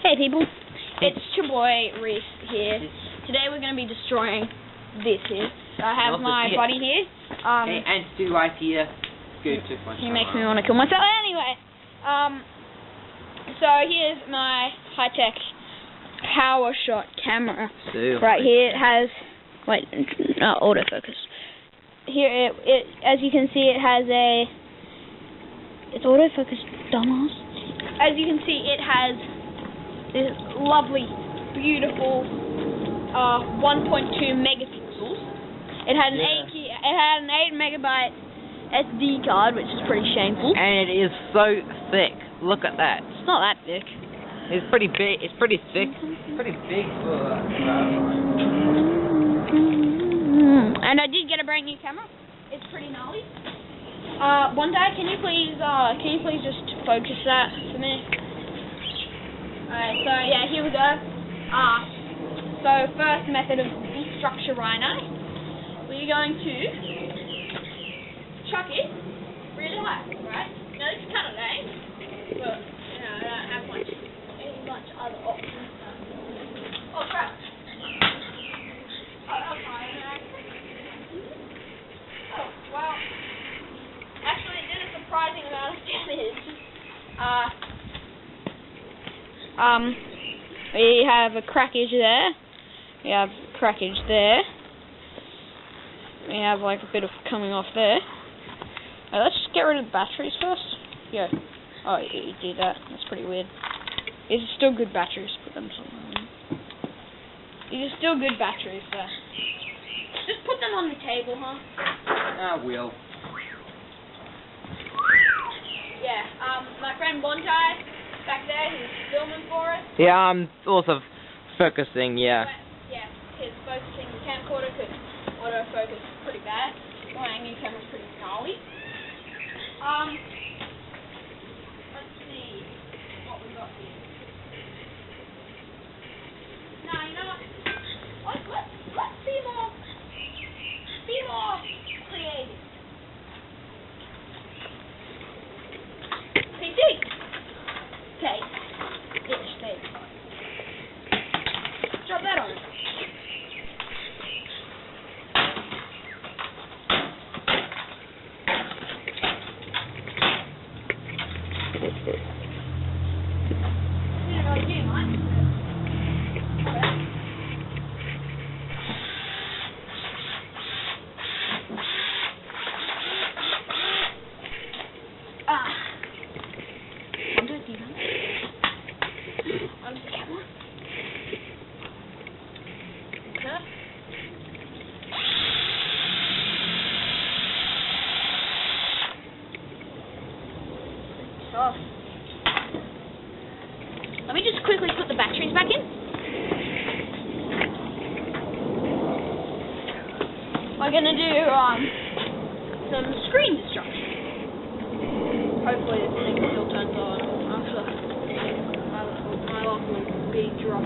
Hey people, it's your boy Reese here. Today we're going to be destroying this here. So I have my buddy here. Hey, and Stu right here. Good, took my He makes me want to kill myself. Anyway, so here's my high-tech PowerShot camera. Right here it has, wait, autofocus. Here it as you can see it has a, it's autofocus, dumbass. As you can see it has this lovely, beautiful 1.2 megapixels. It had an 8 megabyte SD card, which is pretty shameful. And it is so thick. Look at that. It's not that thick. It's pretty big. It's pretty thick. Pretty big for. And I did get a brand new camera. It's pretty gnarly. One day, can you please just focus that for me? Alright, so yeah, here we go. So first method of destruction rhino. We're going to chuck it really high, right? Now this is kind of lame, but you know, I don't have much other options. Oh crap! Oh, that was fine. Oh, well, actually it did a surprising amount of damage. We have a crackage there. We have crackage there. We have like a bit of coming off there. Let's just get rid of the batteries first. Yeah. Oh, you did that. That's pretty weird. These are still good batteries. Put them somewhere. These are still good batteries there. Just put them on the table, huh? I will. Yeah. My friend Bontai back there, he's filming for us. Yeah, I'm also focusing. Yeah. Yeah, he's focusing the camcorder because autofocus is pretty bad. My new camera's pretty gnarly. Let's see what we got here. Now, you know what? Let's be more creative. PC. Okay. Stay. Drop that on. Let me just quickly put the batteries back in. We're gonna do some screen destruction. Hopefully this thing still turns on after my lovely big drop.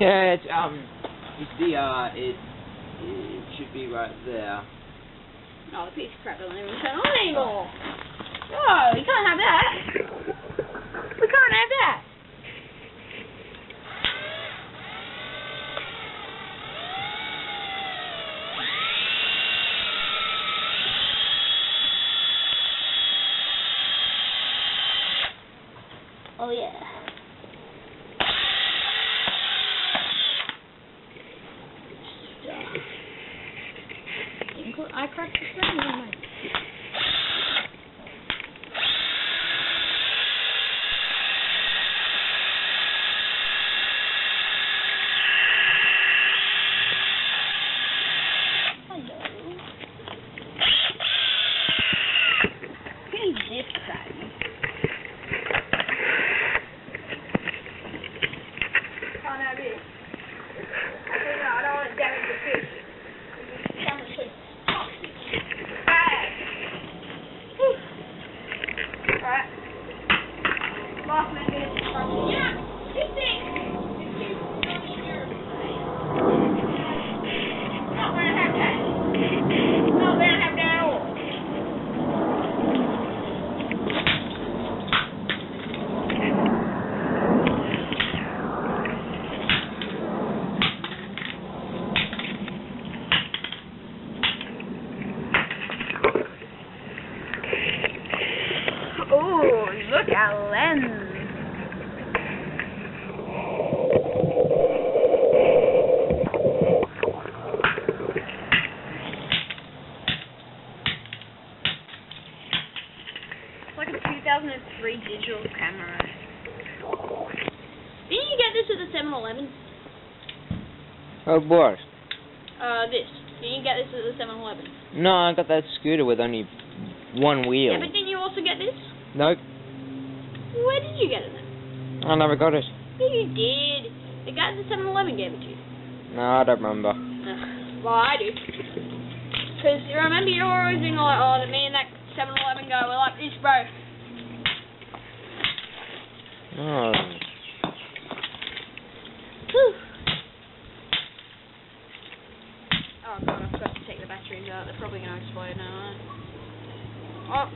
Yeah, it's, you see, it should be right there. Oh, the piece of crap doesn't even turn on anymore. Oh, you can't have that. We can't have that. Oh, yeah. I cracked the screen. Hello. Give me this side. Can't have it. Actually, no, I don't want to damage the fish. Alright. last minute destruction. Yeah, this thing is too not going to have that. Not going to have that at all. Oh, look at lens. It's like a 2003 digital camera. Didn't you get this at the 7-Eleven? What? This. Didn't you get this at the 7-Eleven? No, I got that scooter with only one wheel. Yeah, but didn't you also get this? Nope, Where did you get it then? I never got it. Yeah, you did. The guy at the 7-Eleven gave it to you. No, I don't remember. Well, I do. Because you remember you were always being like, oh, me and that 7-Eleven guy were like this, bro. Oh. Whew. Oh god, I forgot to take the batteries out. They're probably going to explode now, aren't they? Oh,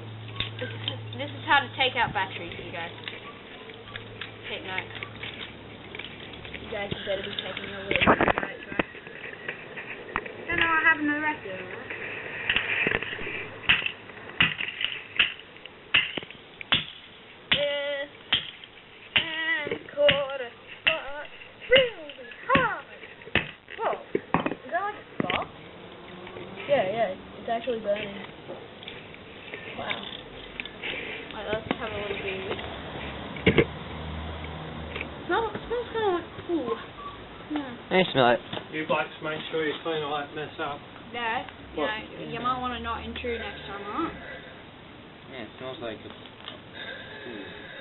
this is how to take out batteries, you guys. Take note. You guys better be taking a little bit of notes, right? Don't know what happened to the rest of them, right? Yes, and quarter, but really hard. Whoa, is that like a spark? Yeah, it's actually burning. Wow. Alright, let's have a little bit of this. Smells kind of like, ooh. Yeah. I smell it. You blokes make sure you clean all that mess up. Dad, you What? know, you might want to not intrude next time, alright? Yeah, it smells like a...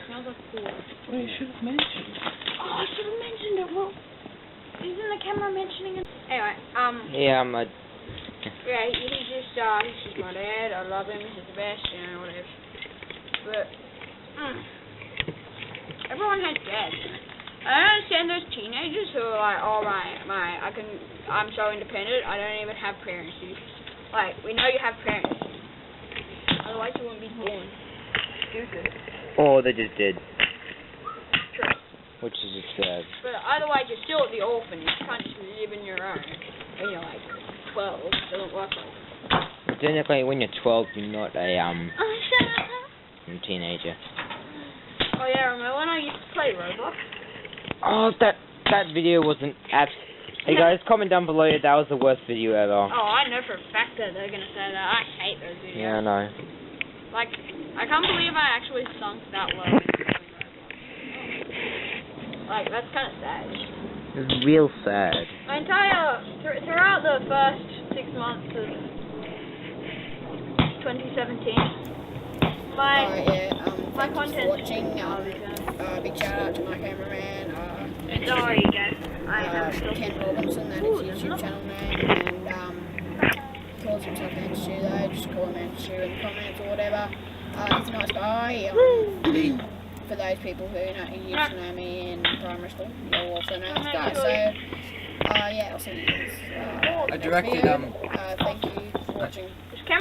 Smells like cool. Well, you should have mentioned. Oh, I should have mentioned it. Well, isn't the camera mentioning it? Anyway, Yeah, I'm a... yeah, he's just my dad. I love him. He's the best, you know, whatever. But, everyone has dads. I don't understand those teenagers who are like, oh I'm so independent. I don't even have parents. Like, we know you have parents. Otherwise, you wouldn't be born. Stupid. Oh, they just did. True. Which is just sad. But otherwise, you're still at the orphanage. You can't just live in your own when you're like 12. It doesn't work like that. Technically, when you're 12, you're not a, Shut up. teenager. Oh yeah, remember when I used to play Roblox? Oh, that video wasn't Hey guys, comment down below if that was the worst video ever. Oh, I know for a fact that they're gonna say that. I hate those videos. Yeah, I know. Like, I can't believe I actually sunk that low. Like, that's kind of sad. It's real sad. My entire, throughout the first 6 months of 2017, my content. Watching. Big shout out to my cameraman. Sorry, guys. I have Ken Robinson, that is his YouTube channel name, and calls himself Manchu though. Just call him Manchu in the comments or whatever. He's a nice guy. For those people who used to know me in primary school, you'll also know this guy. So yeah, I'll see you guys. I directed thank you for watching.